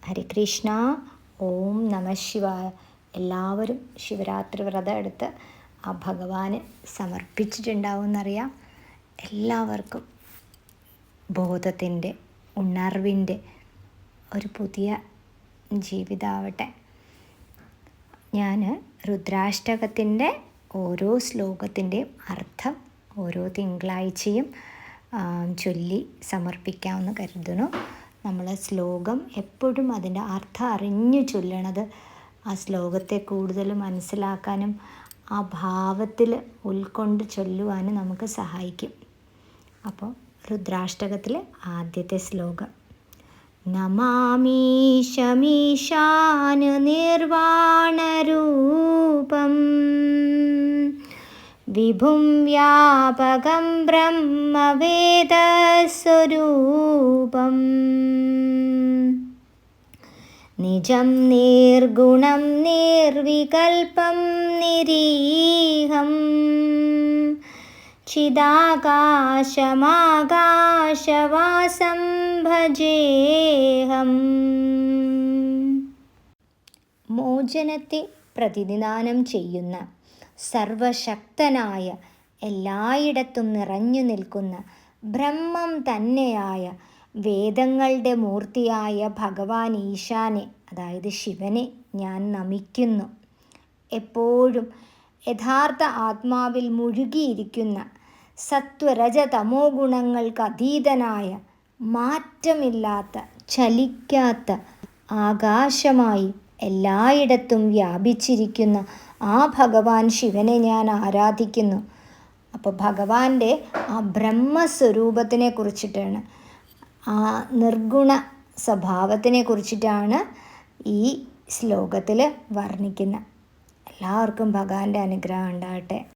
ഹരികൃഷ്ണ. ഓം നമ ശിവായ. എല്ലാവരും ശിവരാത്രി വ്രതം എടുത്ത് ആ ഭഗവാന് സമർപ്പിച്ചിട്ടുണ്ടാവുമെന്നറിയാം. എല്ലാവർക്കും ബോധത്തിൻ്റെ, ഉണർവിൻ്റെ ഒരു പുതിയ ജീവിതമാവട്ടെ. ഞാൻ രുദ്രാഷ്ടകത്തിൻ്റെ ഓരോ ശ്ലോകത്തിൻ്റെയും അർത്ഥം ഓരോ തിങ്കളാഴ്ചയും ചൊല്ലി സമർപ്പിക്കാമെന്ന് കരുതുന്നു. നമ്മൾ ശ്ലോകം എപ്പോഴും അതിൻ്റെ അർത്ഥം അറിഞ്ഞു ചൊല്ലണത് ആ ശ്ലോകത്തെ കൂടുതൽ മനസ്സിലാക്കാനും ആ ഭാവത്തിൽ ഉൾക്കൊണ്ട് ചൊല്ലുവാനും നമുക്ക് സഹായിക്കും. അപ്പോൾ രുദ്രാഷ്ടകത്തിലെ ആദ്യത്തെ ശ്ലോകം: നമാമീശമീശാന് നിർവാണരൂപം വിഭും വ്യാപകം ബ്രഹ്മവേദസ്വരൂപം നിജം നിർഗുണം നിർവികൽപം നിരീഹം ചിദാകാശമാകാശവാസം ഭജേഹം. മോചനത്തെ പ്രതിനിധാനം ചെയ്യുന്ന സർവശക്തനായ, എല്ലായിടത്തും നിറഞ്ഞു നിൽക്കുന്ന ബ്രഹ്മം തന്നെയായ, വേദങ്ങളുടെ മൂർത്തിയായ ഭഗവാൻ ഈശാനെ, അതായത് ശിവനെ ഞാൻ നമിക്കുന്നു. എപ്പോഴും യഥാർത്ഥ ആത്മാവിൽ മുഴുകിയിരിക്കുന്ന, സത്വരജ തമോ ഗുണങ്ങൾക്ക് അതീതനായ, മാറ്റമില്ലാത്ത, ചലിക്കാത്ത ആകാശമായി എല്ലായിടത്തും വ്യാപിച്ചിരിക്കുന്ന ആ ഭഗവാൻ ശിവനെ ഞാൻ ആരാധിക്കുന്നു. അപ്പോൾ ഭഗവാന്റെ ആ ബ്രഹ്മസ്വരൂപത്തിനെ കുറിച്ചിട്ടാണ്, ആ നിർഗുണ സ്വഭാവത്തിനെ കുറിച്ചിട്ടാണ് ഈ ശ്ലോകത്തിൽ വർണ്ണിക്കുന്നത്. എല്ലാവർക്കും ഭഗവാന്റെ അനുഗ്രഹം ഉണ്ടാകട്ടെ.